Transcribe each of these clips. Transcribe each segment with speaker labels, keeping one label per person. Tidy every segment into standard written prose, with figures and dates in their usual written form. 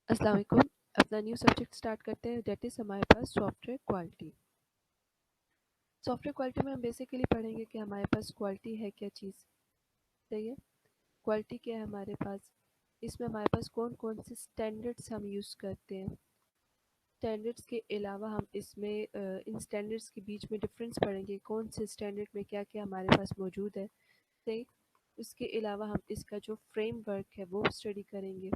Speaker 1: अस्सलाम वालेकुम। अपना न्यू सब्जेक्ट स्टार्ट करते हैं, दैट इज़ हमारे पास सॉफ्टवेयर क्वालिटी। सॉफ्टवेयर क्वालिटी में हम बेसिकली पढ़ेंगे कि हमारे पास क्वालिटी है क्या चीज़। सही है। क्वालिटी क्या है हमारे पास, इसमें हमारे पास कौन कौन से स्टैंडर्ड्स हम यूज़ करते हैं। स्टैंडर्ड्स के अलावा हम इसमें इन स्टैंडर्ड्स के बीच में डिफरेंस पढ़ेंगे, कौन से स्टैंडर्ड में क्या क्या हमारे पास मौजूद है। सही। इसके अलावा हम इसका जो फ्रेमवर्क है वो स्टडी करेंगे,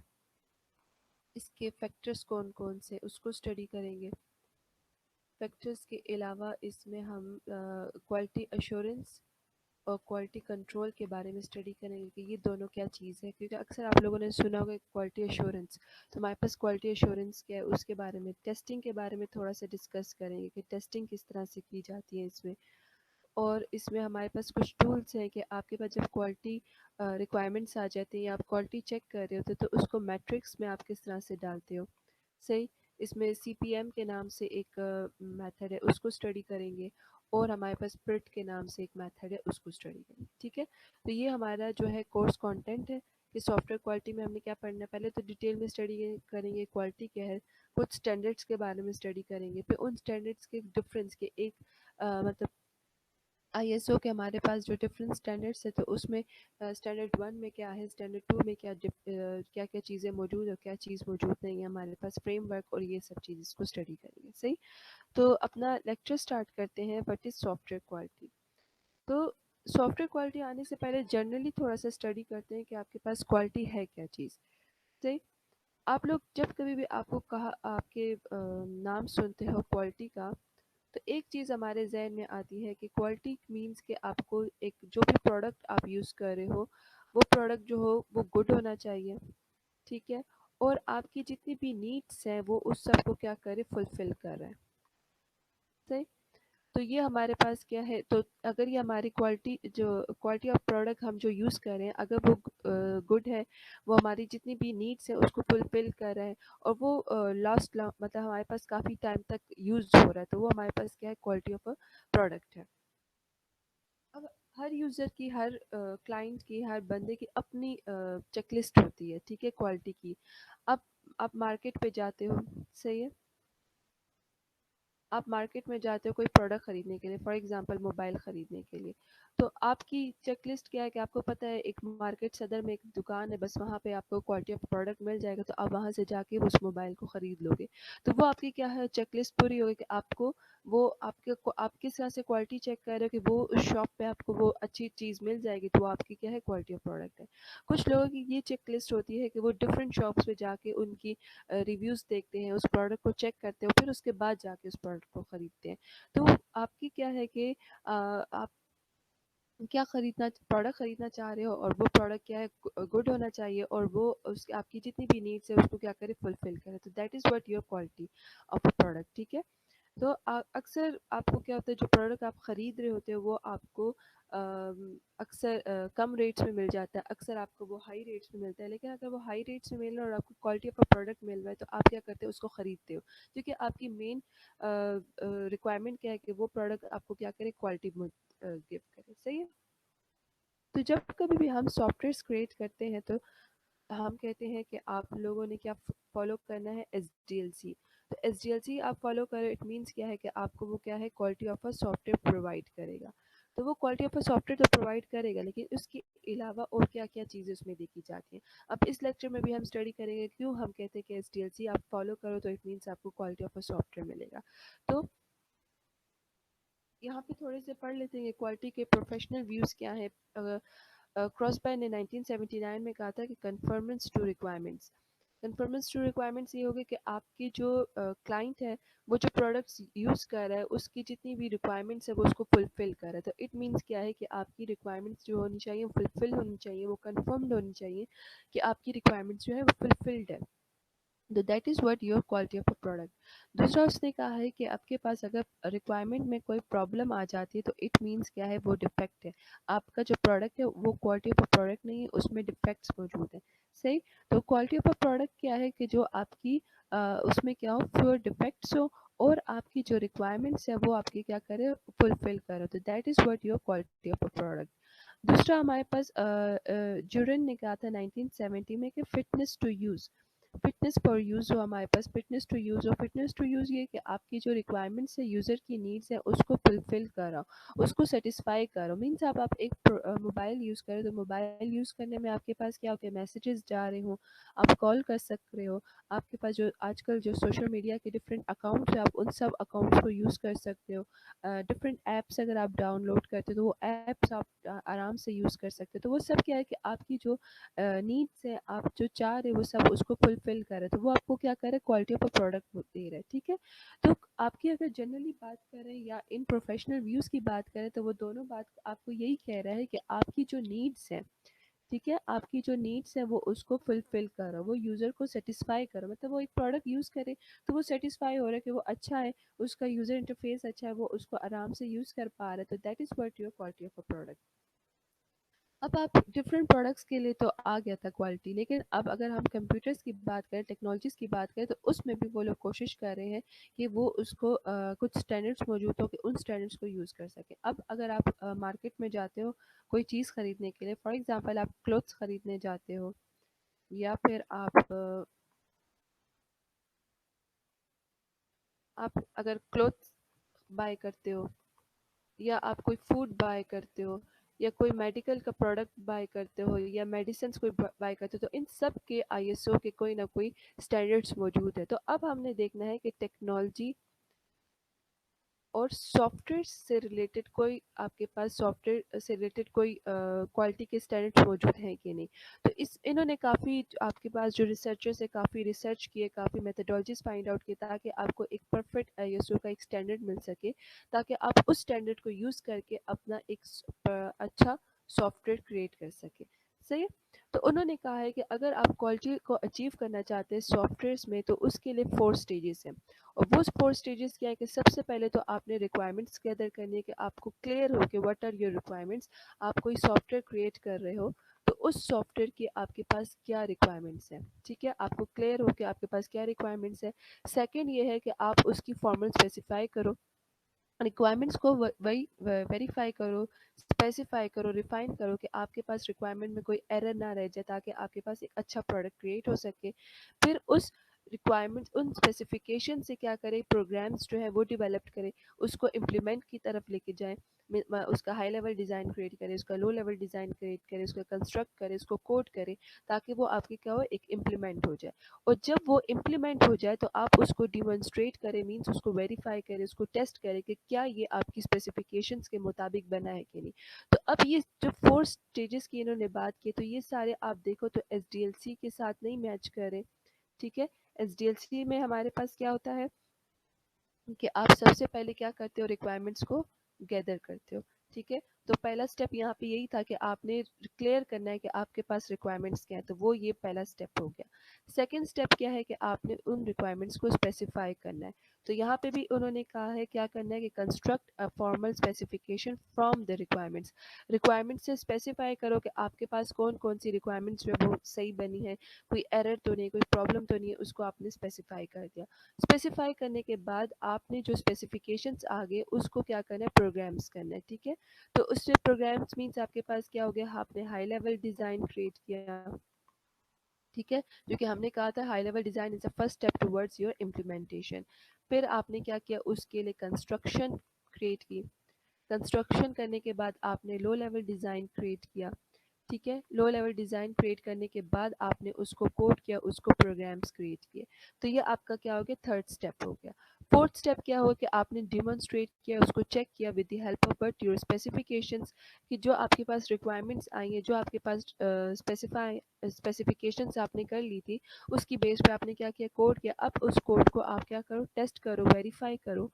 Speaker 1: इसके फैक्टर्स कौन कौन से उसको स्टडी करेंगे। फैक्टर्स के अलावा इसमें हम क्वालिटी अश्योरेंस और क्वालिटी कंट्रोल के बारे में स्टडी करेंगे कि ये दोनों क्या चीज़ है, क्योंकि अक्सर आप लोगों ने सुना होगा क्वालिटी अश्योरेंस। तो हमारे पास क्वालिटी अश्योरेंस क्या है, उसके बारे में टेस्टिंग के बारे में थोड़ा सा डिस्कस करेंगे कि टेस्टिंग किस तरह से की जाती है इसमें। और इसमें हमारे पास कुछ टूल्स हैं कि आपके पास जब क्वालिटी रिक्वायरमेंट्स आ जाती हैं या आप क्वालिटी चेक कर रहे होते तो उसको मैट्रिक्स में आप किस तरह से डालते हो। सही। इसमें सीपीएम के नाम से एक मेथड है, उसको स्टडी करेंगे। और हमारे पास प्रिट के नाम से एक मेथड है, उसको स्टडी करेंगे। ठीक है। तो ये हमारा जो है कोर्स कंटेंट है कि सॉफ्टवेयर क्वालिटी में हमने क्या पढ़ना है। पहले तो डिटेल में स्टडी करेंगे क्वालिटी क्या है, कुछ स्टैंडर्ड्स के बारे में स्टडी करेंगे, फिर उन स्टैंडर्ड्स के डिफरेंस के एक मतलब आईएसओ के हमारे पास जो डिफरेंट स्टैंडर्ड्स है तो उसमें स्टैंडर्ड वन में क्या है, स्टैंडर्ड टू में क्या क्या चीज़ें मौजूद और क्या चीज़ मौजूद नहीं है, हमारे पास फ्रेमवर्क और ये सब चीज़ इसको स्टडी करेंगे। सही। तो अपना लेक्चर स्टार्ट करते हैं, व्हाट इज़ सॉफ्टवेयर क्वालिटी। तो सॉफ्टवेयर क्वालिटी आने से पहले जनरली थोड़ा सा स्टडी करते हैं कि आपके पास क्वालिटी है क्या चीज़। सही। आप लोग जब कभी भी आपको कहा आपके नाम सुनते हो क्वालिटी का, तो एक चीज़ हमारे जहन में आती है कि क्वालिटी मीन्स कि आपको एक जो भी प्रोडक्ट आप यूज़ कर रहे हो वो प्रोडक्ट जो हो वो गुड होना चाहिए। ठीक है। और आपकी जितनी भी नीड्स हैं वो उस सब को क्या करे, फुलफिल कर रहा है। सही। तो ये हमारे पास क्या है, तो अगर ये हमारी क्वालिटी जो क्वालिटी ऑफ प्रोडक्ट हम जो यूज़ कर रहे हैं अगर वो गुड है, वो हमारी जितनी भी नीड्स है उसको फुलफिल कर रहा है और वो लास्ट मतलब हमारे पास काफ़ी टाइम तक यूज़ हो रहा है, तो वो हमारे पास क्या है, क्वालिटी ऑफ अ प्रोडक्ट है। अब हर यूज़र की, हर क्लाइंट की, हर बंदे की अपनी चेकलिस्ट होती है। ठीक है, क्वालिटी की। अब आप मार्केट पे जाते हो। सही है। आप मार्केट में जाते हो कोई प्रोडक्ट खरीदने के लिए, फॉर एग्जांपल मोबाइल खरीदने के लिए, तो आपकी चेकलिस्ट क्या है कि आपको पता है एक मार्केट सदर में एक दुकान है, बस वहाँ पे आपको क्वालिटी ऑफ प्रोडक्ट मिल जाएगा, तो आप वहाँ से जाके उस मोबाइल को ख़रीद लोगे। तो वो आपकी क्या है, चेकलिस्ट पूरी होगी कि आपको वो आपके को आप किस तरह से क्वालिटी चेक कर रहे हो कि वो उस शॉप पे आपको वो अच्छी चीज़ मिल जाएगी, तो वो आपकी क्या है, क्वालिटी ऑफ प्रोडक्ट है। कुछ लोगों की ये चेकलिस्ट होती है कि वो डिफरेंट शॉप्स पे जाके उनकी रिव्यूज़ देखते हैं, उस प्रोडक्ट को चेक करते हैं, फिर उसके बाद जाके उस प्रोडक्ट को ख़रीदते हैं। तो आपकी क्या है कि आप क्या खरीदना प्रोडक्ट खरीदना चाह रहे हो और वो प्रोडक्ट क्या है, गुड होना चाहिए और वो उस आपकी जितनी भी नीड्स है उसको क्या करे, फुलफिल करे। तो that is what your quality of a product. ठीक है। तो अक्सर आपको क्या होता है, जो प्रोडक्ट आप ख़रीद रहे होते हो वो आपको अक्सर कम रेट्स में मिल जाता है, अक्सर आपको वो हाई रेट्स में मिलता है। लेकिन अगर वो हाई रेट्स में मिल रहा है और आपको क्वालिटी ऑफ अ प्रोडक्ट मिल रहा है तो आप क्या करते हो, उसको ख़रीदते हो, क्योंकि आपकी मेन रिक्वायरमेंट क्या है कि वो प्रोडक्ट आपको क्या करे, क्वालिटी गिव करे। सही है। तो जब कभी भी हम सॉफ्टवेयर क्रिएट करते हैं तो हम कहते हैं कि आप लोगों ने क्या फॉलो करना है, SDLC। तो SDLC आप फॉलो करें, इट मीन्स क्या है कि आपको वो क्या है, quality of a software provide करेगा। तो वो क्वालिटी ऑफ अ सॉफ्टवेयर तो प्रोवाइड करेगा, लेकिन उसके अलावा और क्या क्या चीज़ें उसमें देखी जाती हैं। अब इस लेक्चर में भी हम स्टडी करेंगे क्यों हम कहते हैं कि SDLC आप फॉलो करो तो इट मीन्स आपको क्वालिटी ऑफ अ सॉफ्टवेयर मिलेगा। तो यहाँ पे थोड़े से पढ़ लेते हैं क्वालिटी के प्रोफेशनल व्यूज़ क्या है। क्रॉसबाय ने 1979 में कहा था कि conformance to requirements, conformance to requirements ये होगी कि आपकी जो क्लाइंट है वो जो प्रोडक्ट्स यूज़ कर रहा है उसकी जितनी भी रिक्वायरमेंट्स है वो उसको फुलफ़िल कर रहा है। तो इट मीन्स क्या है कि आपकी रिक्वायरमेंट्स जो होनी चाहिए वो फुलफ़िल होनी चाहिए, वो कन्फर्म्ड होनी चाहिए कि आपकी रिक्वायरमेंट्स जो है वो फुलफ़िल्ड है। तो that is what your quality of a product. दूसरा उसने कहा है कि आपके पास अगर रिक्वायरमेंट में कोई प्रॉब्लम आ जाती है तो इट मीन्स क्या है, वो डिफेक्ट है। आपका जो प्रोडक्ट है वो क्वालिटी ऑफ अ प्रोडक्ट नहीं है, उसमें डिफेक्ट्स मौजूद हैं। सही। तो क्वालिटी ऑफ अ प्रोडक्ट क्या है कि जो आपकी उसमें क्या हो, फ्यूअर डिफेक्ट्स हो और आपकी जो रिक्वायरमेंट्स है वो आपकी क्या करे, फुलफिल करे। तो that is what your quality of a product. दूसरा हमारे पास जुरन ने कहा था 1970 में कि fitness to use. Fitness for use हो हमारे पास, फिटनेस टू यूज़ हो। फिटनेस टू यूज़ ये कि आपकी जो रिक्वायरमेंट्स है, यूज़र की नीड्स है, उसको फुलफ़िल करो, उसको सैटिस्फाई करो। मीन्स अब आप एक मोबाइल यूज़ करें तो मोबाइल यूज़ करने में आपके पास क्या होता है, मैसेजेस जा रहे हो, आप कॉल कर सक रहे हो, आपके पास जो आजकल जो सोशल मीडिया के डिफरेंट अकाउंट्स हैं, आप उन सब अकाउंट्स को यूज़ कर सकते हो। डिफरेंट ऐप्स अगर आप डाउनलोड करते हो तो वो ऐप्स आप आराम से यूज़ कर सकते हो। तो वो सब क्या है कि आपकी जो नीड्स है, आप जो चाह रहे हो वो सब उसको फुलफ़िल कर रहे हैं, तो वो आपको क्या कर रहा है, क्वालिटी ऑफ अ प्रोडक्ट वो दे रहा है, ठीक है। तो आपकी अगर जनरली बात करें या इन प्रोफेशनल व्यूज़ की बात करें तो वो दोनों बात आपको यही कह रहा है कि आपकी जो नीड्स हैं, ठीक है, आपकी जो नीड्स है वो उसको फुलफ़िल करो, वो यूज़र को सैटिस्फाई करो। मतलब वो एक प्रोडक्ट यूज़ करे तो वो सैटिस्फाई हो रहा है कि वो अच्छा है, उसका यूज़र इंटरफ़ेस अच्छा है, वो उसको आराम से यूज़ कर पा रहा है, तो that is what your quality of a product. अब आप डिफरेंट प्रोडक्ट्स के लिए तो आ गया था क्वालिटी, लेकिन अब अगर हम कंप्यूटर्स की बात करें, टेक्नोलॉजीज़ की बात करें, तो उसमें भी वो लोग कोशिश कर रहे हैं कि वो उसको कुछ स्टैंडर्ड्स मौजूद हो कि उन स्टैंडर्ड्स को यूज़ कर सकें। अब अगर आप मार्केट में जाते हो कोई चीज़ ख़रीदने के लिए, फॉर एग्ज़ाम्पल आप क्लोथ्स ख़रीदने जाते हो, या फिर आप अगर क्लोथ्स बाय करते हो, या आप कोई फूड बाय करते हो, या कोई मेडिकल का प्रोडक्ट बाय करते हो, या मेडिसिन कोई बाय करते हो, तो इन सब के आईएसओ के कोई ना कोई स्टैंडर्ड्स मौजूद है। तो अब हमने देखना है कि टेक्नोलॉजी और सॉफ्टवेयर से रिलेटेड कोई आपके पास सॉफ्टवेयर से रिलेटेड कोई क्वालिटी के स्टैंडर्ड्स मौजूद हैं कि नहीं। तो इस इन्होंने काफ़ी आपके पास जो रिसर्चर्स है काफ़ी रिसर्च किए, काफ़ी मेथडोलॉजीज फाइंड आउट किए, ताकि आपको एक परफेक्ट आईएसओ का एक स्टैंडर्ड मिल सके, ताकि आप उस स्टैंडर्ड को यूज़ करके अपना एक अच्छा सॉफ्टवेयर क्रिएट कर सके। सही है? तो उन्होंने कहा है कि अगर आप क्वालिटी को अचीव करना चाहते हैं सॉफ्टवेयर्स में, तो उसके लिए 4 स्टेजेस हैं। और वो 4 स्टेजेस क्या है कि सबसे पहले तो आपने रिक्वायरमेंट्स गैदर करनी है, कि आपको क्लियर हो कि व्हाट आर योर रिक्वायरमेंट्स। आप कोई सॉफ्टवेयर क्रिएट कर रहे हो तो उस सॉफ्टवेयर की आपके पास क्या रिक्वायरमेंट्स हैं, ठीक है, आपको क्लियर हो कि आपके पास क्या रिक्वायरमेंट्स है। सेकंड ये है कि आप उसकी फॉर्मल स्पेसिफाई करो, रिक्वायरमेंट्स को वही वेरीफाई करो, स्पेसिफाई करो, रिफाइन करो कि आपके पास रिक्वायरमेंट में कोई एरर ना रह जाए, ताकि आपके पास एक अच्छा प्रोडक्ट क्रिएट हो सके। फिर उस रिक्वायरमेंट्स उन स्पेसिफिकेशन से क्या करें, प्रोग्राम्स जो है वो डेवलप करें, उसको इम्प्लीमेंट की तरफ लेके जाएं। उसका हाई लेवल डिज़ाइन क्रिएट करें, उसका लो लेवल डिज़ाइन क्रिएट करें, उसका कंस्ट्रक्ट करें, उसको कोड करें, ताकि वो आपके क्या हो, एक इम्प्लीमेंट हो जाए। और जब वो इम्प्लीमेंट हो जाए तो आप उसको डिमॉन्स्ट्रेट करें, मीन्स उसको वेरीफाई करें, उसको टेस्ट करें कि क्या ये आपकी स्पेसिफिकेशंस के मुताबिक बना है कि नहीं। तो अब ये जो 4 स्टेजेस की इन्होंने बात की, तो ये सारे आप देखो तो एसडीएलसी के साथ नहीं मैच करें, ठीक है। एसडीएलसी में हमारे पास क्या होता है कि आप सबसे पहले क्या करते हो, रिक्वायरमेंट्स को गैदर करते हो, ठीक है। तो पहला स्टेप यहाँ पे यही था कि आपने क्लियर करना है कि आपके पास रिक्वायरमेंट्स क्या है, तो वो ये पहला स्टेप हो गया। सेकंड स्टेप क्या है कि आपने उन रिक्वायरमेंट्स को स्पेसिफाई करना है। तो यहाँ पे भी उन्होंने कहा है क्या करना है कि construct a formal specification from the requirements. Requirements से स्पेसिफाई करो कि आपके पास कौन कौन सी रिक्वायरमेंट्स जो है वो सही बनी है, कोई एरर तो नहीं, कोई प्रॉब्लम तो नहीं है, उसको आपने स्पेसिफाई कर दिया। स्पेसिफाई करने के बाद आपने जो स्पेसिफिकेशंस आ गए उसको क्या करना है, प्रोग्राम्स करना है, ठीक है। तो उससे प्रोग्राम्स मीन्स आपके पास क्या हो गया, आपने हाई लेवल डिज़ाइन क्रिएट किया, ठीक है, जो कि हमने कहा था high level design is the first step towards your implementation. फिर आपने क्या किया, उसके लिए कंस्ट्रक्शन क्रिएट की, कंस्ट्रक्शन करने के बाद आपने लो लेवल डिज़ाइन क्रिएट किया, ठीक है। लो लेवल डिज़ाइन क्रिएट करने के बाद आपने उसको कोड किया, उसको प्रोग्राम्स क्रिएट किए। तो ये आपका क्या हो गया, थर्ड स्टेप हो गया। फोर्थ स्टेप क्या हो कि आपने डिमॉन्स्ट्रेट किया, उसको चेक किया with the help of but your specifications, कि जो आपके पास रिक्वायरमेंट्स आई हैं, जो आपके पास स्पेसिफिकेशंस आपने कर ली थी, उसकी बेस पे आपने क्या किया, कोड किया। अब उस कोड को आप क्या करो, टेस्ट करो, वेरीफाई करो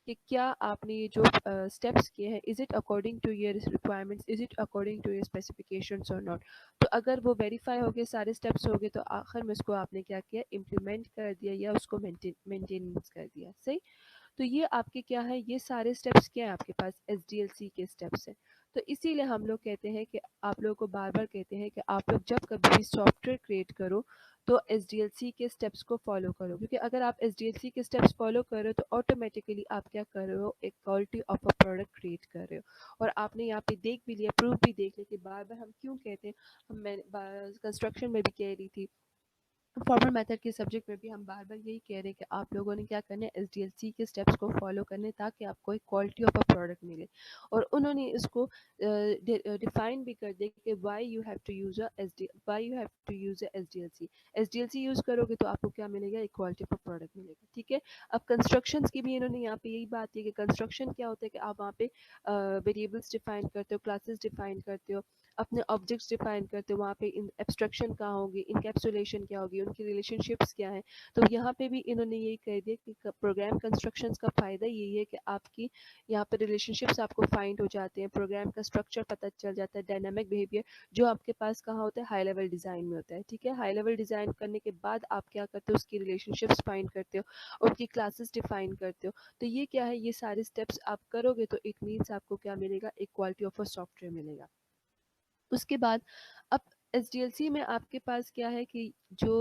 Speaker 1: कि क्या आपने ये जो स्टेप्स किए हैं, is it according to your requirements, is it according to your specifications और नॉट। तो अगर वो वेरीफाई हो गए, सारे स्टेप्स हो गए, तो आखिर में उसको आपने क्या किया, इम्प्लीमेंट कर दिया या उसको मेंटेनेंस कर दिया, सही। तो ये आपके क्या है, ये सारे स्टेप्स क्या है आपके पास, एसडीएलसी के स्टेप्स हैं। तो इसीलिए हम लोग कहते हैं कि आप लोगों को बार बार कहते हैं कि आप लोग जब कभी भी सॉफ्टवेयर क्रिएट करो तो एसडीएलसी के स्टेप्स को फॉलो करो, क्योंकि अगर आप एसडीएलसी के स्टेप्स फॉलो कर रहे हो तो ऑटोमेटिकली आप क्या कर रहे हो, एक quality of a product create कर रहे हो। और आपने यहाँ पे देख भी लिया, प्रूफ भी देख लिया कि बार बार हम क्यों कहते हैं। मैं कंस्ट्रक्शन में भी कह रही थी फॉर्मल मेथड के सब्जेक्ट में भी हम बार बार यही कह रहे हैं कि आप लोगों ने क्या करना है, एसडीएलसी के स्टेप्स को फॉलो करने ताकि आपको एक क्वालिटी ऑफ अ प्रोडक्ट मिले। और उन्होंने इसको डिफाइन भी कर दिया कि why you have to use a SDLC. SDLC use करोगे तो आपको क्या मिलेगा, एक क्वालिटी ऑफ अ प्रोडक्ट मिलेगा। ठीक है। अब कंस्ट्रक्शन की भी इन्होंने यहाँ पे यही बात की कि कंस्ट्रक्शन क्या होता है कि आप वहाँ पे वेरिएबल्स डिफाइन करते हो, क्लासेस डिफाइन करते हो, अपने ऑब्जेक्ट्स डिफाइन करते हो, वहाँ पे इन एब्स्ट्रक्शन कहाँ होगी, इनकैप्सुलेशन क्या होगी, उनकी रिलेशनशिप्स क्या है। तो यहाँ पे भी इन्होंने यही कह दिया कि प्रोग्राम कंस्ट्रक्शंस का फ़ायदा यही है कि आपकी यहाँ पे रिलेशनशिप्स आपको फाइंड हो जाते हैं, प्रोग्राम का स्ट्रक्चर पता चल जाता है, डायनामिक बिहेवियर जो आपके पास कहाँ होता है, हाई लेवल डिज़ाइन में होता है। ठीक है। हाई लेवल डिज़ाइन करने के बाद आप क्या करते हो, उसकी रिलेशनशिप्स फाइंड करते हो, उनकी क्लासेस डिफाइन करते हो। तो ये क्या है, ये सारे स्टेप्स आप करोगे तो इट मीन्स आपको क्या मिलेगा, एक क्वालिटी ऑफ अ सॉफ्टवेयर मिलेगा। उसके बाद अब एसडीएलसी में आपके पास क्या है कि जो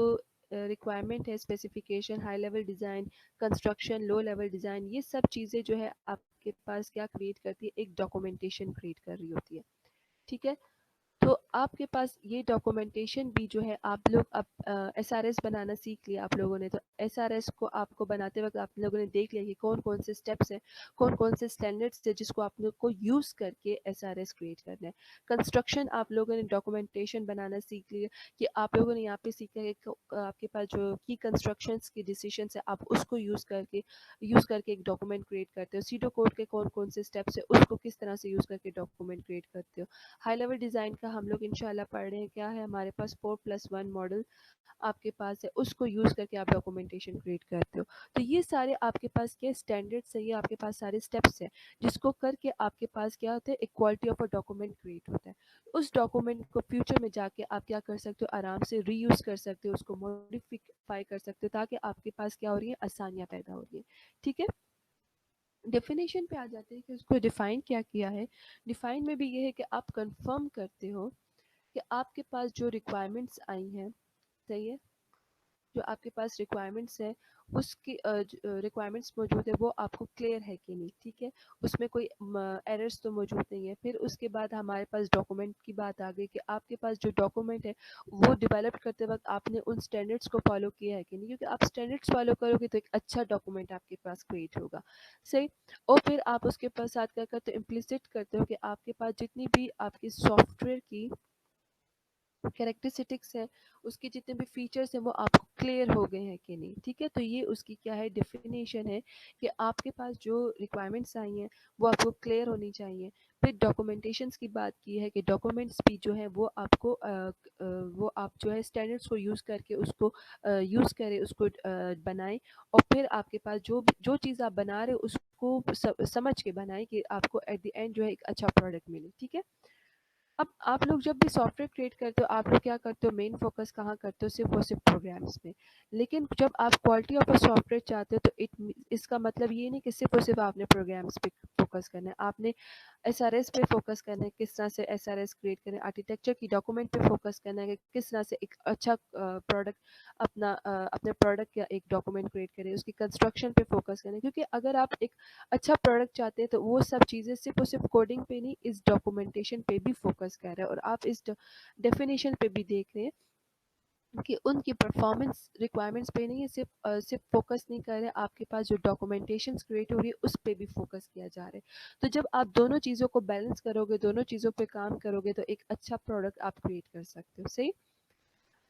Speaker 1: रिक्वायरमेंट है, specification, high level design, construction, low level design, ये सब चीज़ें जो है आपके पास क्या क्रिएट करती है, एक डॉक्यूमेंटेशन क्रिएट कर रही होती है। ठीक है। तो आपके पास ये डॉक्यूमेंटेशन भी जो है, आप लोग अब एसआरएस बनाना सीख लिया आप लोगों ने, तो एसआरएस को आपको बनाते वक्त आप लोगों ने देख लिया कि कौन कौन से स्टेप्स हैं, कौन कौन से स्टैंडर्ड्स है जिसको आप लोग को यूज़ करके एसआरएस क्रिएट करना है। कंस्ट्रक्शन आप लोगों ने डॉक्यूमेंटेशन बनाना सीख लिया कि आप लोगों ने यहाँ पे सीखा है कि आपके पास जो की कंस्ट्रक्शंस की डिसीजन है आप उसको यूज़ करके एक डॉक्यूमेंट क्रिएट करते हो। सीडो कोड के कौन कौन से स्टेप्स है उसको किस तरह से यूज़ करके डॉक्यूमेंट क्रिएट करते हो। हाई लेवल डिज़ाइन का हम लोग इंशाल्लाह पढ़ रहे हैं, क्या है हमारे पास 4+1 मॉडल आपके पास है, उसको यूज़ करके आप डॉक्यूमेंटेशन क्रिएट करते हो। तो ये सारे आपके पास क्या स्टैंडर्ड्स है, ये आपके पास सारे स्टेप्स हैं जिसको करके आपके पास क्या होता है, एक quality of a document create होता है। उस डॉक्यूमेंट को फ्यूचर में जाके आप क्या कर सकते हो, आराम से रीयूज़ कर सकते हो, उसको मॉडिफाई कर सकते हो ताकि आपके पास क्या हो रही है, आसानियाँ पैदा हो रही है। ठीक है। डेफिनेशन पे आ जाते हैं कि उसको डिफाइन क्या किया है। डिफाइन में भी ये है कि आप कंफर्म करते हो कि आपके पास जो रिक्वायरमेंट्स आई हैं, सही है, जो आपके पास रिक्वायरमेंट्स है उसकी रिक्वायरमेंट्स मौजूद है वो आपको क्लियर है कि नहीं। ठीक है। उसमें कोई एरर्स तो मौजूद नहीं है। फिर उसके बाद हमारे पास डॉक्यूमेंट की बात आ गई कि आपके पास जो डॉक्यूमेंट है वो डेवलप करते वक्त आपने उन स्टैंडर्ड्स को फॉलो किया है कि नहीं, क्योंकि आप स्टैंडर्ड्स फॉलो करोगे तो एक अच्छा डॉक्यूमेंट आपके पास क्रिएट होगा। सही। और फिर आप उसके पास साथ क्या करते हो, इम्प्लिसिट करते हो कि आपके पास जितनी भी आपकी सॉफ्टवेयर की कैरेक्टरिस्टिक्स है, उसके जितने भी फीचर्स हैं वो आपको क्लियर हो गए हैं कि नहीं। ठीक है। तो ये उसकी क्या है, डेफिनेशन है कि आपके पास जो रिक्वायरमेंट्स आई हैं वो आपको क्लियर होनी चाहिए। फिर डॉक्यूमेंटेशंस की बात की है कि डॉक्यूमेंट्स भी जो है वो आपको वो आप जो है स्टैंडर्ड्स को यूज़ करके उसको यूज़ करें, उसको बनाएं। और फिर आपके पास जो चीज़ आप बना रहे हो उसको समझ के बनाएं कि आपको एट द एंड जो है एक अच्छा प्रोडक्ट मिले। ठीक है। अब आप लोग जब भी सॉफ्टवेयर क्रिएट करते हो आप लोग क्या करते हो, मेन फोकस कहाँ करते हो, सिर्फ और सिर्फ प्रोग्राम्स में। लेकिन जब आप क्वालिटी ऑफ अ सॉफ्टवेयर चाहते हो तो इसका मतलब ये नहीं कि सिर्फ और सिर्फ आपने प्रोग्राम्स पे फोकस करना है, आपने एसआरएस पे फोकस करना है, किस तरह से एसआरएस क्रिएट करें, आर्किटेक्चर की डॉक्यूमेंट पे फोकस करना है कि किस तरह से एक अच्छा प्रोडक्ट अपने प्रोडक्ट या एक डॉक्यूमेंट क्रिएट करें, उसकी कंस्ट्रक्शन पे फोकस करें। क्योंकि अगर आप एक अच्छा प्रोडक्ट चाहते हैं तो वो सब चीज़ें सिर्फ और सिर्फ कोडिंग पे नहीं, इस डॉक्यूमेंटेशन पे भी फोकस कर रहे हैं। और आप इस डेफिनेशन पे भी देख रहे हैं कि उनकी परफॉर्मेंस रिक्वायरमेंट्स पे नहीं है, सिर्फ फोकस नहीं कर रहे, आपके पास जो डॉक्यूमेंटेशन क्रिएट हो रही है उस पे भी फोकस किया जा रहा है। तो जब आप दोनों चीज़ों को बैलेंस करोगे, दोनों चीज़ों पे काम करोगे तो एक अच्छा प्रोडक्ट आप क्रिएट कर सकते हो। सही।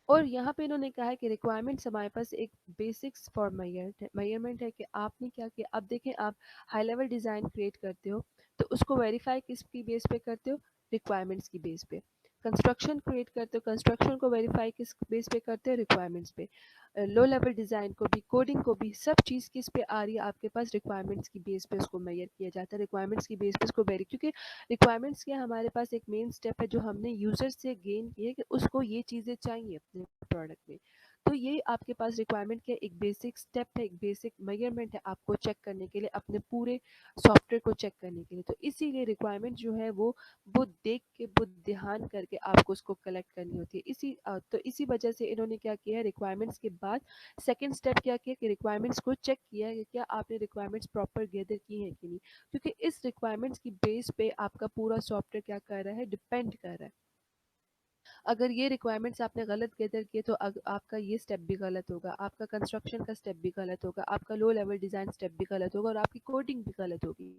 Speaker 1: और यहाँ पे इन्होंने कहा है कि रिक्वायरमेंट्स हमारे पास एक बेसिक्स फॉर मेजरमेंट है कि आपने क्या किया। अब देखें, आप हाई लेवल डिज़ाइन क्रिएट करते हो तो उसको वेरीफाई किसकी बेस पे करते हो, रिक्वायरमेंट्स की बेस पे। कंस्ट्रक्शन क्रिएट करते हो, कंस्ट्रक्शन को वेरीफाई किस बेस पे करते हो, रिक्वायरमेंट्स पे। लो लेवल डिज़ाइन को भी, कोडिंग को भी, सब चीज़ किस पे आ रही है आपके पास, रिक्वायरमेंट्स की बेस पे उसको मेजर किया जाता है, रिक्वायरमेंट्स की बेस पे उसको वेरी, क्योंकि रिक्वायरमेंट्स क्या हमारे पास एक मेन स्टेप है जो हमने यूज़र से गेन की है कि उसको ये चीज़ें चाहिए अपने प्रोडक्ट में। तो ये आपके पास रिक्वायरमेंट के एक बेसिक स्टेप है, एक बेसिक मेजरमेंट है आपको चेक करने के लिए, अपने पूरे सॉफ्टवेयर को चेक करने के लिए। तो इसीलिए रिक्वायरमेंट जो है वो देख के, वो ध्यान करके आपको उसको कलेक्ट करनी होती है। तो इसी वजह से इन्होंने क्या किया है, रिक्वायरमेंट्स के बाद सेकेंड स्टेप क्या किया कि रिक्वायरमेंट्स को चेक किया है कि क्या आपने रिक्वायरमेंट्स प्रॉपर गैदर की है कि नहीं, क्योंकि इस रिक्वायरमेंट्स की बेस पे आपका पूरा सॉफ्टवेयर क्या कर रहा है, डिपेंड कर रहा है। अगर ये रिक्वायरमेंट्स आपने गलत गैदर किए तो आपका ये स्टेप भी गलत होगा, आपका कंस्ट्रक्शन का स्टेप भी गलत होगा, आपका लो लेवल डिज़ाइन स्टेप भी गलत होगा और आपकी कोडिंग भी गलत होगी,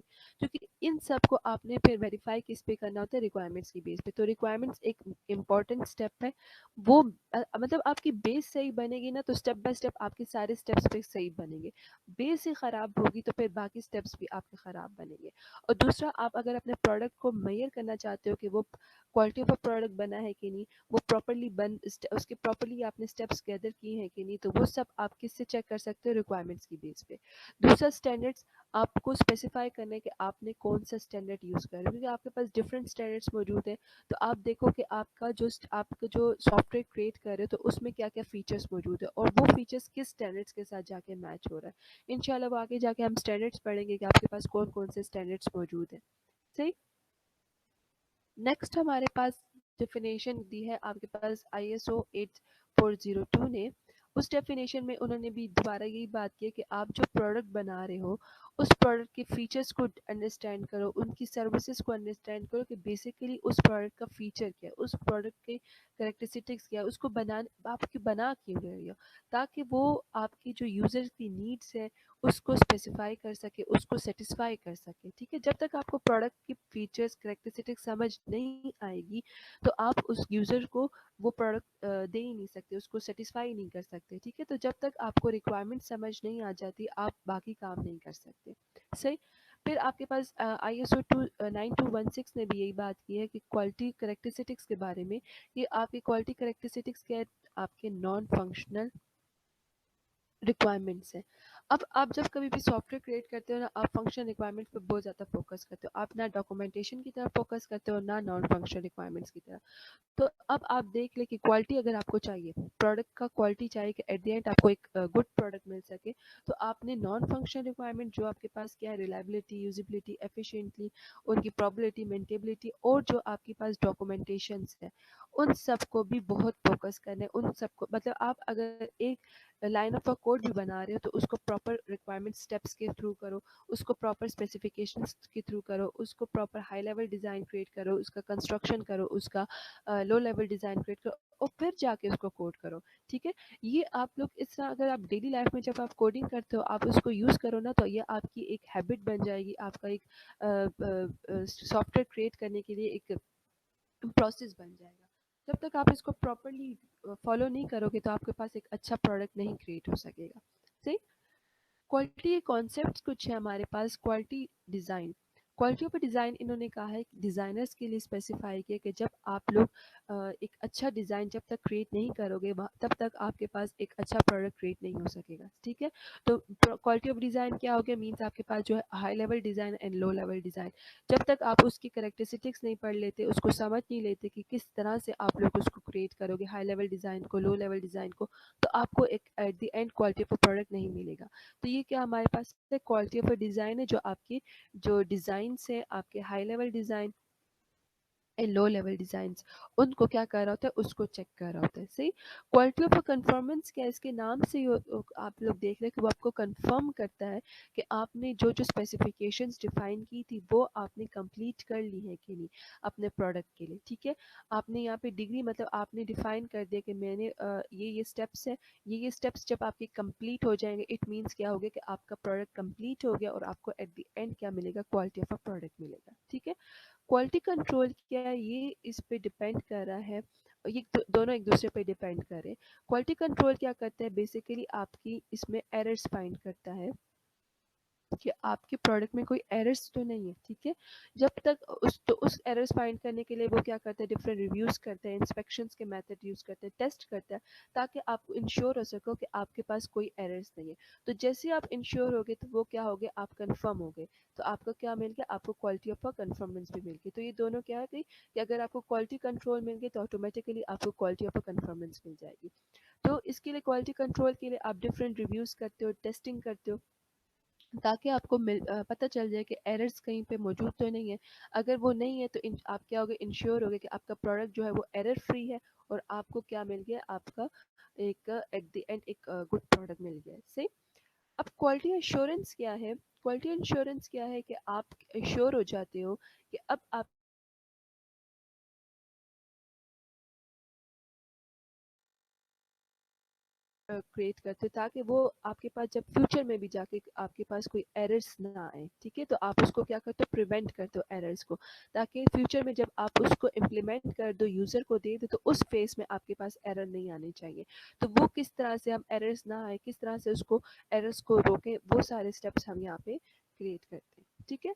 Speaker 1: क्योंकि इन सब को आपने फिर वेरीफाई किस पे करना होता है, रिक्वायरमेंट्स की बेस पे। तो रिक्वायरमेंट्स एक इम्पॉर्टेंट स्टेप है, वो मतलब आपकी बेस सही बनेगी ना तो स्टेप बाय स्टेप आपके सारे स्टेप्स पे सही बनेंगे। बेस ही ख़राब होगी तो फिर बाकी स्टेप्स भी आपके ख़राब बनेंगे। और दूसरा, आप अगर अपने प्रोडक्ट को मेजर करना चाहते हो कि वो क्वालिटी ऑफ अ प्रोडक्ट बना है कि नहीं, वो प्रॉपर्ली उसके प्रॉपर्ली आपने स्टेप्स गैदर किए हैं कि नहीं, तो वो सब आप किससे चेक कर सकते हो, रिक्वायरमेंट्स की बेस पे। दूसरा, स्टैंडर्ड्स आपको स्पेसिफाई करने के आपने कौन सा स्टैंडर्ड यूज़ कर रहे हो, क्योंकि आपके पास डिफरेंट स्टैंडर्ड्स मौजूद है। तो आप देखो कि आपका जो सॉफ्टवेयर क्रिएट कर रहे हो तो उसमें क्या क्या फीचर्स मौजूद है और वो फीचर्स किस स्टैंडर्ड्स के साथ जाके मैच हो रहा है। इंशाल्लाह वो आगे जाके हम स्टैंडर्ड्स पढ़ेंगे कि आपके पास कौन कौन से स्टैंडर्ड्स मौजूद है। सही। नेक्स्ट हमारे पास डेफिनेशन दी है आपके पास ISO 8402 ने। उस डेफिनेशन में उन्होंने भी दोबारा यही बात की है कि आप जो प्रोडक्ट बना रहे हो उस प्रोडक्ट के फीचर्स को अंडरस्टैंड करो, उनकी सर्विसेज को अंडरस्टैंड करो कि बेसिकली उस प्रोडक्ट का फीचर क्या है, उस प्रोडक्ट के करेक्टरिस्टिक्स क्या है, उसको बना क्यों रहे हो, ताकि वो आपकी जो यूज़र की नीड्स है उसको स्पेसिफाई कर सके, उसको सेटिस्फाई कर सके। ठीक है, जब तक आपको प्रोडक्ट की फीचर्स करेक्टरिस्टिक्स समझ नहीं आएगी तो आप उस यूज़र को वो प्रोडक्ट दे ही नहीं सकते, उसको सेटिस्फाई नहीं कर सकते। ठीक है, तो जब तक आपको रिक्वायरमेंट समझ नहीं आ जाती आप बाकी काम नहीं कर सकते। सही। फिर आपके पास ISO 9216 ने भी यही बात की है कि क्वालिटी करेक्टरिस्टिक्स के बारे में। ये आपकी क्वालिटी करेक्टरिस्टिक्स क्या है, आपके नॉन फंक्शनल रिक्वायरमेंट्स हैं। अब आप जब कभी भी सॉफ्टवेयर क्रिएट करते हो ना, आप फंक्शन रिक्वायरमेंट्स पे बहुत ज़्यादा फोकस करते हो, आप ना डॉक्यूमेंटेशन की तरफ फोकस करते हो ना नॉन फंक्शन रिक्वायरमेंट्स की तरफ। तो अब आप देख लें कि क्वालिटी अगर आपको चाहिए, प्रोडक्ट का क्वालिटी चाहिए कि एट द एंड आपको एक गुड प्रोडक्ट मिल सके, तो आपने नॉन फंक्शनल रिक्वायरमेंट जो आपके पास क्या है, रिलायबिलिटी, यूजिबिलिटी, एफिशिएंटली, उनकी प्रोबेबिलिटी, मेंटेबिलिटी और जो आपके पास डॉक्यूमेंटेशंस है, उन सब को भी बहुत फोकस करना है। उन सबको मतलब आप अगर एक लाइन ऑफ अ कोड भी बना रहे हो तो उसको प्रॉपर रिक्वायरमेंट स्टेप्स के थ्रू करो, उसको प्रॉपर स्पेसिफिकेशंस के थ्रू करो, उसको proper high level design create करो, उसका कंस्ट्रक्शन करो, उसका लो लेवल डिज़ाइन क्रिएट करो और फिर जाके उसको कोड करो। ठीक है, ये आप लोग इस तरह अगर आप डेली लाइफ में जब आप कोडिंग करते हो आप उसको यूज़ करो ना, तो ये आपकी एक हैबिट बन जाएगी, आपका एक सॉफ्टवेयर क्रिएट करने के लिए एक प्रोसेस बन जाएगा। जब तक आप इसको प्रॉपरली फॉलो नहीं करोगे तो आपके पास एक अच्छा प्रोडक्ट नहीं क्रिएट हो सकेगा। सही। क्वालिटी के कॉन्सेप्ट्स कुछ है हमारे पास। Quality design, quality of design इन्होंने कहा है कि डिज़ाइनर्स के लिए स्पेसिफाई किया कि जब आप लोग एक अच्छा डिज़ाइन जब तक क्रिएट नहीं करोगे तब तक आपके पास एक अच्छा प्रोडक्ट क्रिएट नहीं हो सकेगा। ठीक है, तो क्वालिटी ऑफ डिज़ाइन क्या हो गया, मीन्स आपके पास जो है high level design and low level design. जब तक आप उसकी करेक्टरिस्टिक्स नहीं पढ़ लेते, उसको समझ नहीं लेते कि किस तरह से आप लोग उसको क्रिएट करोगे, हाई लेवल डिज़ाइन को, लो लेवल डिज़ाइन को, तो आपको एक at the end quality of product नहीं मिलेगा। तो ये क्या हमारे पास क्वालिटी ऑफ डिज़ाइन है, जो आपकी जो डिज़ाइंस है आपके high level design and low level designs, उनको क्या कर रहा होता है, उसको चेक कर रहा होता है। सही। क्वालिटी ऑफ कंफर्मेंस क्या है, इसके नाम से ही आप लोग देख रहे हैं कि वो आपको कंफर्म करता है कि आपने जो जो स्पेसिफिकेशंस डिफाइन की थी वो आपने कंप्लीट कर ली है कि नहीं अपने प्रोडक्ट के लिए। ठीक है, आपने यहाँ पे डिग्री मतलब आपने डिफाइन कर दिया कि मैंने ये स्टेप्स है, ये स्टेप्स जब आपके कंप्लीट हो जाएंगे इट मीन्स क्या हो गया कि आपका प्रोडक्ट कंप्लीट हो गया और आपको एट द एंड क्या मिलेगा, क्वालिटी ऑफ अ प्रोडक्ट मिलेगा। ठीक है, क्वालिटी कंट्रोल क्या है, ये इस पे डिपेंड कर रहा है, ये दोनों एक दूसरे पे डिपेंड कर रहे हैं। क्वालिटी कंट्रोल क्या करता है, बेसिकली आपकी इसमें एरर्स फाइंड करता है कि आपके प्रोडक्ट में कोई एरर्स तो नहीं है। ठीक है, जब तक उस एरर्स फाइंड करने के लिए वो क्या करता है, डिफरेंट रिव्यूज़ करते हैं, इंस्पेक्शंस के मेथड यूज़ करते हैं, टेस्ट करता है, ताकि आप इंश्योर हो सको कि आपके पास कोई एरर्स नहीं है। तो जैसे आप इंश्योर हो गए तो वो क्या हो गया, आप कंफर्म हो गए, तो आपको क्या मिल गया, आपको क्वालिटी ऑफ कंफर्मेंस भी मिल गई। तो ये दोनों क्या है कि अगर आपको क्वालिटी कंट्रोल मिल गई तो ऑटोमेटिकली आपको क्वालिटी ऑफ कंफर्मेंस मिल जाएगी। तो इसके लिए क्वालिटी कंट्रोल के लिए आप डिफरेंट रिव्यूज़ करते हो, टेस्टिंग करते हो, ताकि आपको पता चल जाए कि एरर्स कहीं पे मौजूद तो नहीं है। अगर वो नहीं है तो आप क्या होगे, इंश्योर होगे कि आपका प्रोडक्ट जो है वो एरर फ्री है और आपको क्या मिल गया, आपका एक एट द एंड एक गुड प्रोडक्ट मिल गया। सही। अब क्वालिटी एश्योरेंस क्या है, क्वालिटी इंश्योरेंस क्या है कि आप एश्योर हो जाते हो कि अब आप क्रिएट करते हो ताकि वो आपके पास जब फ्यूचर में भी जाके आपके पास कोई एरर्स ना आए, ठीक है? तो आप उसको क्या करते हो, प्रिवेंट करते हो एरर्स को, ताकि फ्यूचर में जब आप उसको इम्प्लीमेंट कर दो, यूज़र को दे दो, तो उस फेस में आपके पास एरर नहीं आनी चाहिए। तो वो किस तरह से हम एरर्स ना आए, किस तरह से उसको एरर्स को रोकें, वो सारे स्टेप्स हम यहाँ पे क्रिएट करते हैं, ठीक है?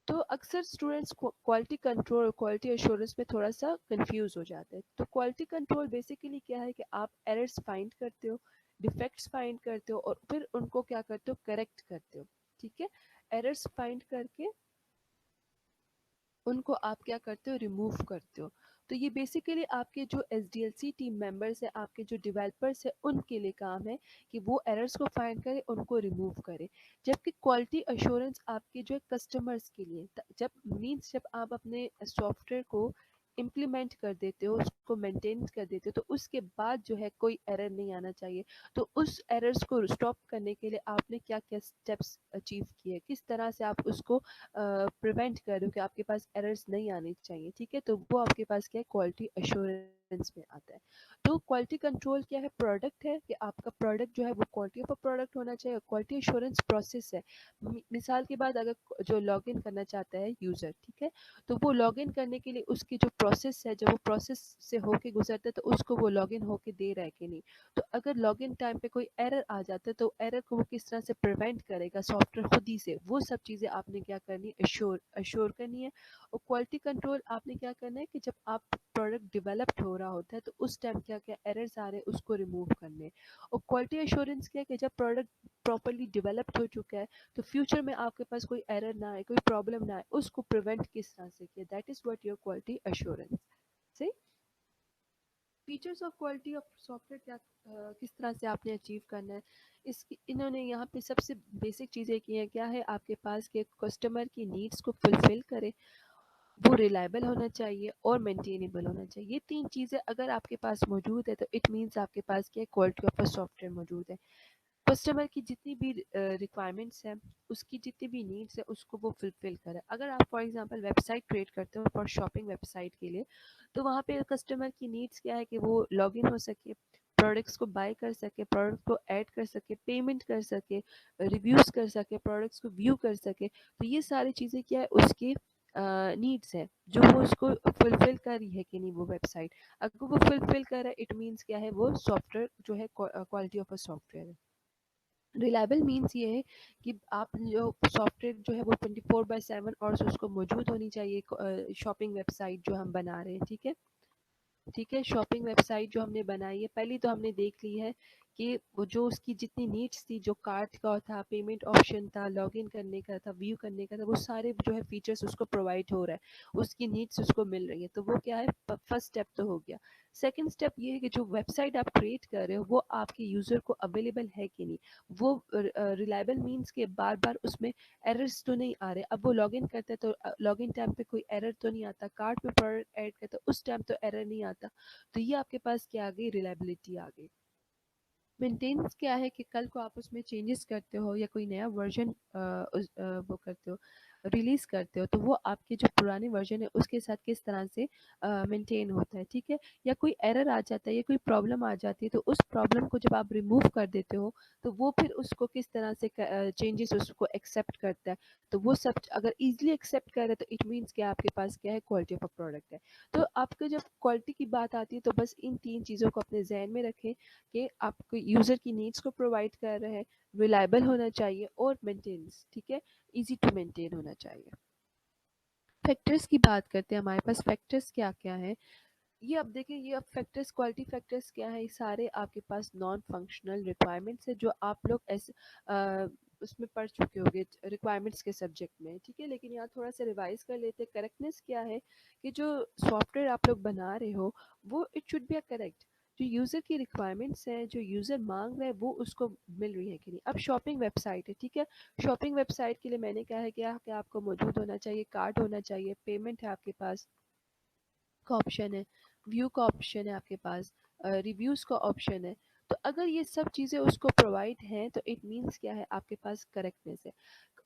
Speaker 1: तो अक्सर स्टूडेंट्स क्वालिटी कंट्रोल और क्वालिटी एश्योरेंस में थोड़ा सा कंफ्यूज हो जाते हैं। तो क्वालिटी कंट्रोल बेसिकली क्या है कि आप एरर्स फाइंड करते हो, डिफेक्ट्स फाइंड करते हो और फिर उनको क्या करते हो, करेक्ट करते हो, ठीक है? एरर्स फाइंड करके उनको आप क्या करते हो, रिमूव करते हो। तो ये बेसिकली आपके जो एसडीएलसी टीम मेंबर्स हैं, आपके जो डेवलपर्स हैं, उनके लिए काम है कि वो एरर्स को फाइंड करें, उनको रिमूव करें। जबकि क्वालिटी अश्योरेंस आपके जो है कस्टमर्स के लिए, जब मीन्स जब आप अपने सॉफ्टवेयर को इम्प्लीमेंट कर देते हो, उसको मेंटेन कर देते हो, तो उसके बाद जो है कोई एरर नहीं आना चाहिए। तो उस एरर्स को स्टॉप करने के लिए आपने क्या क्या स्टेप्स अचीव किए, किस तरह से आप उसको प्रिवेंट कर रहे हो कि आपके पास एरर्स नहीं आनी चाहिए, ठीक है? तो वो आपके पास क्या है, क्वालिटी अश्योरेंस में आता है। तो क्वालिटी कंट्रोल क्या है, प्रोडक्ट है कि आपका प्रोडक्ट जो है वो क्वालिटी ऑफ अ प्रोडक्ट होना चाहिए। क्वालिटी अश्योरेंस प्रोसेस है। मिसाल के बाद अगर जो लॉग इन करना चाहता है यूज़र, ठीक है? तो वो लॉग इन करने के लिए उसकी जो प्रोसेस है, जब वो प्रोसेस से होके गुजरता है तो उसको वो लॉग इन होके दे रहा है कि नहीं। तो अगर लॉग इन टाइम पे कोई एरर आ जाता है तो एरर को वो किस तरह से प्रिवेंट करेगा सॉफ्टवेयर खुद ही से, वो सब चीज़ें आपने क्या करनी है, अश्योर करनी है। और क्वालिटी कंट्रोल आपने क्या करना है कि जब आप प्रोडक्ट डेवलप्ड हो रहा होता है तो उस टाइम क्या क्या एरर्स आ रहे हैं उसको रिमूव करने हैं। और क्वालिटी एश्योरेंस क्या है कि जब प्रोडक्ट प्रॉपर्ली डेवलप्ड हो चुका है तो फ्यूचर में आपके पास कोई एरर ना आए, कोई प्रॉब्लम ना आए, उसको प्रिवेंट किस तरह से किया, that is what your quality assurance से। Features of quality of software क्या, किस तरह से आपने अचीव करना है, इसकी इन्होंने यहाँ पे सबसे बेसिक चीज़ें की हैं। क्या है आपके पास के कस्टमर की नीड्स को फुलफिल करे, वो रिलायबल होना चाहिए और मेंटेनेबल होना चाहिए। ये तीन चीज़ें अगर आपके पास मौजूद है तो इट मीन्स आपके पास क्या, क्वालिटी ऑफ अ सॉफ्टवेयर मौजूद है। कस्टमर की जितनी भी रिक्वायरमेंट्स हैं, उसकी जितनी भी नीड्स है, उसको वो फुलफिल करे। अगर आप फॉर एग्जांपल वेबसाइट क्रिएट करते हो फॉर शॉपिंग वेबसाइट के लिए, तो वहाँ पे कस्टमर की नीड्स क्या है कि वो लॉगिन हो सके, प्रोडक्ट्स को बाय कर सके, प्रोडक्ट को ऐड कर सके, पेमेंट कर सके, रिव्यूज़ कर सके, प्रोडक्ट्स को व्यू कर सके। तो ये सारी चीज़ें क्या है, उसकी नीड्स है जो वो उसको फुलफिल कर रही है कि नहीं वो वेबसाइट। अगर वो फुलफिल कर रहा है इट मीन्स क्या है, वो सॉफ्टवेयर जो है क्वालिटी ऑफ अ सॉफ्टवेयर है। रिलायबल मीन्स ये है कि आप जो सॉफ्टवेयर जो है वो 24/7 और उसको मौजूद होनी चाहिए। शॉपिंग वेबसाइट जो हम बना रहे हैं, ठीक है? ठीक है, शॉपिंग वेबसाइट जो हमने बनाई है, पहली तो हमने देख ली है कि वो जो उसकी जितनी नीड्स थी, जो कार्ट का था, पेमेंट ऑप्शन था, लॉगिन करने का था, व्यू करने का था, वो सारे जो है फीचर्स उसको प्रोवाइड हो रहा है, उसकी नीड्स उसको मिल रही है, तो वो क्या है, फर्स्ट स्टेप तो हो गया। सेकंड स्टेप ये है कि जो वेबसाइट आप क्रिएट कर रहे हो वो आपके यूज़र को अवेलेबल है कि नहीं। वो रिलायबल मीन्स के बार बार उसमें एरर्स तो नहीं आ रहे। अब वो लॉगिन करते हैं तो लॉगिन टाइम पे कोई एरर तो नहीं आता, कार्ट में प्रोडक्ट ऐड करते हैं उस टाइम तो एरर नहीं आता। तो ये आपके पास क्या आ गई, रिलायबिलिटी आ गई। मेंटेनेंस क्या है कि कल को आप उसमें चेंजेस करते हो या कोई नया वर्जन वो करते हो, रिलीज़ करते हो, तो वो आपके जो पुराने वर्जन है उसके साथ किस तरह से मेंटेन होता है, ठीक है? या कोई एरर आ जाता है या कोई प्रॉब्लम आ जाती है तो उस प्रॉब्लम को जब आप रिमूव कर देते हो तो वो फिर उसको किस तरह से चेंजेस उसको एक्सेप्ट करता है। तो वो सब अगर ईजिली एक्सेप्ट करे तो इट मीन्स कि आपके पास क्या है, क्वालिटी ऑफ अ प्रोडक्ट है। तो आपको जब क्वालिटी की बात आती है तो बस इन तीन चीज़ों को अपने जहन में रखें कि आपको यूज़र की नीड्स को प्रोवाइड कर रहे हैं, रिलायबल होना चाहिए और मेंटेनेंस, ठीक है, इजी टू मेंटेन होना चाहिए। फैक्टर्स की बात करते हैं, हमारे पास फैक्टर्स क्या क्या हैं। ये अब देखें, ये अब फैक्टर्स, क्वालिटी फैक्टर्स क्या है, ये सारे आपके पास नॉन फंक्शनल रिक्वायरमेंट्स है जो आप लोग ऐसे उसमें पढ़ चुके होंगे रिक्वायरमेंट्स के सब्जेक्ट में, ठीक है? लेकिन यहाँ थोड़ा सा रिवाइज कर लेते हैं। करेक्टनेस क्या है कि जो सॉफ्टवेयर आप लोग बना रहे हो वो it should be a correct. जो यूज़र की रिक्वायरमेंट्स है, जो यूज़र मांग रहा है वो उसको मिल रही है कि नहीं। अब शॉपिंग वेबसाइट है, ठीक है? शॉपिंग वेबसाइट के लिए मैंने क्या है, क्या कि आपको मौजूद होना चाहिए, कार्ट होना चाहिए, पेमेंट है आपके पास का ऑप्शन है, व्यू का ऑप्शन है आपके पास, रिव्यूज़ का ऑप्शन है। तो अगर ये सब चीज़ें उसको प्रोवाइड हैं तो इट मीन्स क्या है, आपके पास करेक्टनेस है।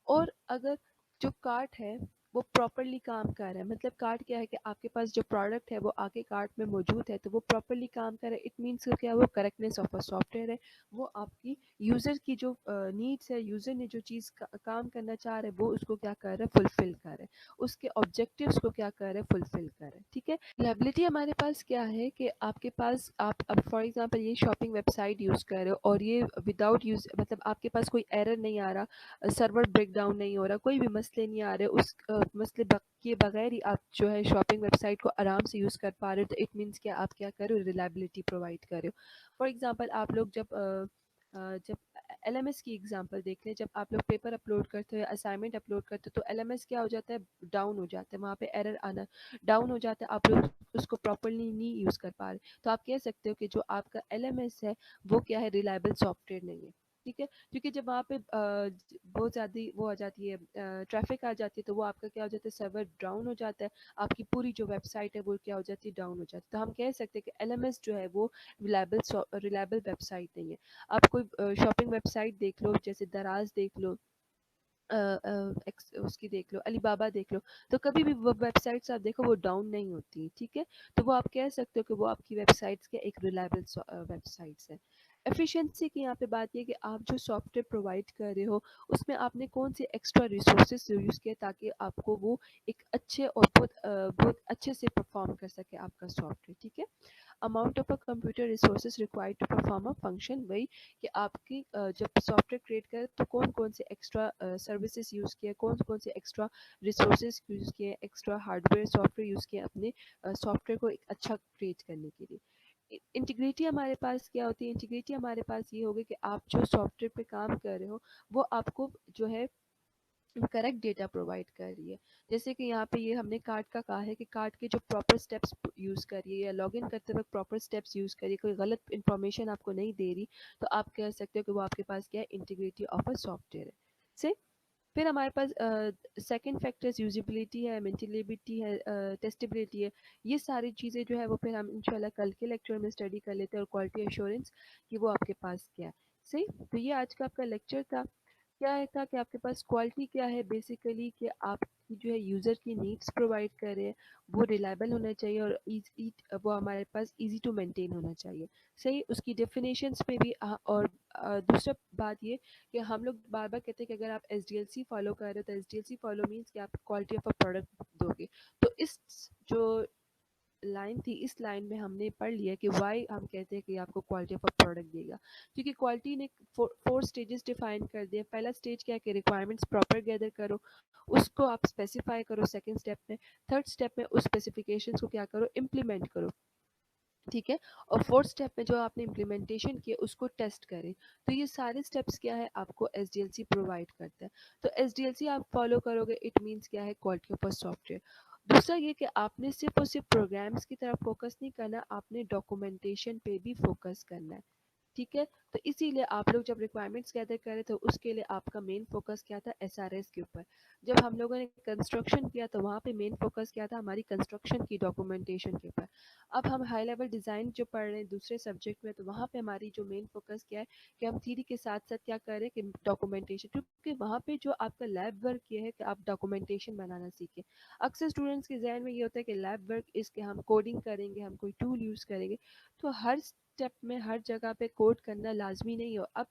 Speaker 1: और अगर जो कार्ट है वो प्रॉपरली काम कर रहा है। मतलब कार्ट क्या है कि आपके पास जो प्रोडक्ट है वो आगे कार्ट में मौजूद है, तो वो प्रॉपरली काम कर रहा है। इट मीन्स क्या है, वो करेक्टनेस ऑफ अ सॉफ्टवेयर है। वो आपकी यूज़र की जो नीड्स है, यूज़र ने जो चीज़ काम करना चाह रहा है वो उसको क्या कर रहा है, फुलफिल कर रहा है। उसके ऑब्जेक्टिव्स को क्या कर रहा है, फुलफिल कर रहा है। ठीक है। लायबिलिटी हमारे पास क्या है कि आपके पास आप अब फॉर एग्जांपल ये शॉपिंग वेबसाइट यूज़ कर रहे हो और ये विदाउट यूज़ मतलब आपके पास कोई एरर नहीं आ रहा, सर्वर ब्रेकडाउन नहीं हो रहा, कोई भी मसले नहीं आ रहे, उस मसले के बगैर ही आप जो है शॉपिंग वेबसाइट को आराम से यूज़ कर पा रहे हो, तो इट मीन्स कि आप क्या कर रहे हो, रिलायबिलिटी प्रोवाइड कर रहे हो। फॉर एग्जांपल आप लोग जब एलएमएस की एग्जांपल देख लें, जब आप लोग पेपर अपलोड करते हो या असाइनमेंट अपलोड करते हो तो एलएमएस क्या हो जाता है, डाउन हो जाता है, वहाँ पे एरर आना डाउन हो जाता है, आप लोग उसको प्रॉपरली नहीं यूज़ कर पा रहे। तो आप कह सकते हो कि जो आपका एलएमएस है वो क्या है, रिलायबल सॉफ्टवेयर नहीं है। ठीक है। क्योंकि जब वहाँ पे बहुत ज़्यादा वो आ जाती है, ट्रैफिक आ जाती है, तो वो आपका क्या हो जाता है, सर्वर डाउन हो जाता है, आपकी पूरी जो वेबसाइट है वो क्या हो जाती है, डाउन हो जाती है। तो हम कह सकते हैं कि एलएमएस जो है वो रिलायबल वेबसाइट नहीं है। आप कोई शॉपिंग वेबसाइट देख लो, जैसे दराज देख लो, उसकी देख लो, अलीबाबा देख लो, तो कभी भी वो वेबसाइट्स आप देखो वो डाउन नहीं होती। ठीक है। तो वो आप कह सकते हो कि वो आपकी वेबसाइट्स के एक रिलायबल वेबसाइट्स है। एफिशिएंसी की यहाँ पे बात ये कि आप जो सॉफ्टवेयर प्रोवाइड कर रहे हो उसमें आपने कौन से एक्स्ट्रा रिसोर्सेज यूज़ किए ताकि आपको वो एक अच्छे और बहुत अच्छे से परफॉर्म कर सके आपका सॉफ्टवेयर। ठीक है। Amount of a computer resources required to perform a function, वही कि आपकी जब सॉफ्टवेयर क्रिएट करें तो कौन कौन से एक्स्ट्रा सर्विसेज यूज़ किए, कौन कौन से एक्स्ट्रा रिसोर्सेज यूज़ किए, एक्स्ट्रा हार्डवेयर सॉफ्टवेयर यूज़ किए अपने सॉफ्टवेयर को एक अच्छा क्रिएट करने के लिए। इंटीग्रिटी हमारे पास क्या होती है, इंटीग्रिटी हमारे पास ये होगी कि आप जो सॉफ्टवेयर पे काम कर रहे हो वो आपको जो है करेक्ट डेटा प्रोवाइड कर रही है। जैसे कि यहाँ पे ये हमने कार्ड का कहा है कि कार्ड के जो प्रॉपर स्टेप्स यूज़ करिए या लॉगिन करते वक्त प्रॉपर स्टेप्स यूज़ करिए, कोई गलत इन्फॉर्मेशन आपको नहीं दे रही, तो आप कह सकते हो कि वो आपके पास क्या है, इंटीग्रिटी ऑफ अ सॉफ्टवेयर है। से फिर हमारे पास सेकंड फैक्टर्स यूजिबिलिटी है, मेंटेनेबिलिटी है, टेस्टेबिलिटी है। ये सारी चीज़ें जो है वो फिर हम इंशाल्लाह कल के लेक्चर में स्टडी कर लेते हैं, और क्वालिटी एश्योरेंस कि वो आपके पास क्या है। सही। तो ये आज का आपका लेक्चर था। क्या है था कि आपके पास क्वालिटी क्या है, बेसिकली कि आपकी जो है यूज़र की नीड्स प्रोवाइड कर रहे हैं, वो रिलायबल होना चाहिए और वो हमारे पास इजी टू मेंटेन होना चाहिए। सही। उसकी डेफिनेशंस पे भी और दूसरा बात ये कि हम लोग बार बार कहते हैं कि अगर आप एसडीएलसी फॉलो कर रहे हो तो एसडीएलसी फॉलो मीन्स कि आप क्वालिटी ऑफ अ प्रोडक्ट दोगे। तो इस जो लाइन थी, इस लाइन में हमने पढ़ लिया कि वाई हम कहते हैं कि आपको क्वालिटी ऑफ अ प्रोडक्ट देगा, क्योंकि क्वालिटी ने फोर स्टेजेस डिफाइन कर दिया। पहला स्टेज क्या है कि रिक्वायरमेंट्स प्रॉपर गैदर करो, उसको आप स्पेसिफाई करो सेकंड स्टेप में। थर्ड स्टेप में उस स्पेसिफिकेशंस को क्या करो, इम्प्लीमेंट करो। ठीक है। और फोर्थ स्टेप में जो आपने इम्प्लीमेंटेशन किया उसको टेस्ट करें। तो ये सारे स्टेप्स क्या है, आपको एसडीएलसी प्रोवाइड करता है। तो एसडीएलसी आप फॉलो करोगे, इट मीन्स क्या है, क्वालिटी ऑफ सॉफ्टवेयर। दूसरा ये कि आपने सिर्फ और सिर्फ प्रोग्राम्स की तरफ फोकस नहीं करना, आपने डॉक्यूमेंटेशन पे भी फोकस करना है। ठीक है। तो इसीलिए आप लोग जब रिक्वायरमेंट्स गैदर करे तो उसके लिए आपका मेन फोकस क्या था, एसआरएस के ऊपर। जब हम लोगों ने कंस्ट्रक्शन किया तो वहाँ पे मेन फोकस क्या था, हमारी कंस्ट्रक्शन की डॉक्यूमेंटेशन के ऊपर। अब हम हाई लेवल डिज़ाइन जो पढ़ रहे हैं दूसरे सब्जेक्ट में, तो वहाँ पे हमारी जो मेन फोकस क्या है कि हम थ्योरी के साथ साथ क्या करें कि डॉक्यूमेंटेशन, क्योंकि वहाँ पे जो आपका लैब वर्क ये है कि आप डॉक्यूमेंटेशन बनाना सीखें। अक्सर स्टूडेंट्स के जहन में ये होता है कि लैब वर्क इस कि हम कोडिंग करेंगे, हम कोई टूल यूज़ करेंगे। तो हर स्टेप में हर जगह पे कोड करना लाजमी नहीं हो। अब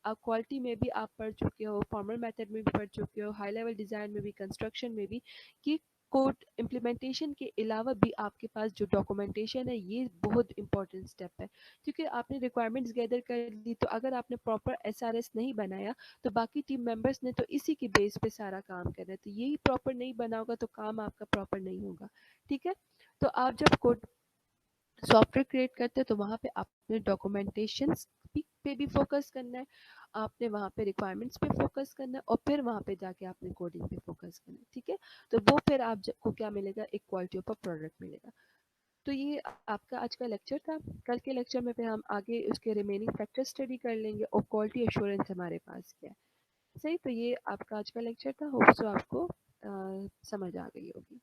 Speaker 1: क्वालिटी में भी आप पढ़ चुके हो, फॉर्मल मेथड में भी पढ़ चुके हो, हाई लेवल डिज़ाइन में भी, कंस्ट्रक्शन में भी, कि कोड इम्प्लीमेंटेशन के अलावा भी आपके पास जो डॉक्यूमेंटेशन है ये बहुत इंपॉर्टेंट स्टेप है। क्योंकि आपने रिक्वायरमेंट्स गैदर कर ली, तो अगर आपने प्रॉपर एसआरएस नहीं बनाया तो बाकी टीम मेंबर्स ने तो इसी की बेस पे सारा काम करना है, तो यही प्रॉपर नहीं बना होगा तो काम आपका प्रॉपर नहीं होगा। ठीक है। तो आप जब कोड सॉफ्टवेयर क्रिएट करते हैं तो वहाँ पे आपने डॉक्यूमेंटेशन पे भी फोकस करना है, आपने वहाँ पे रिक्वायरमेंट्स पे फोकस करना है, और फिर वहाँ पे जाके आपने कोडिंग पे फोकस करना है। ठीक है। तो वो फिर आपको क्या मिलेगा, एक क्वालिटी ऑफ अ प्रोडक्ट मिलेगा। तो ये आपका आज का लेक्चर था। कल के लेक्चर में फिर हम आगे उसके रिमेनिंग फैक्टर स्टडी कर लेंगे और क्वालिटी एश्योरेंस हमारे पास क्या है। सही। तो ये आपका आज का लेक्चर था, होप सो आपको समझ आ गई होगी।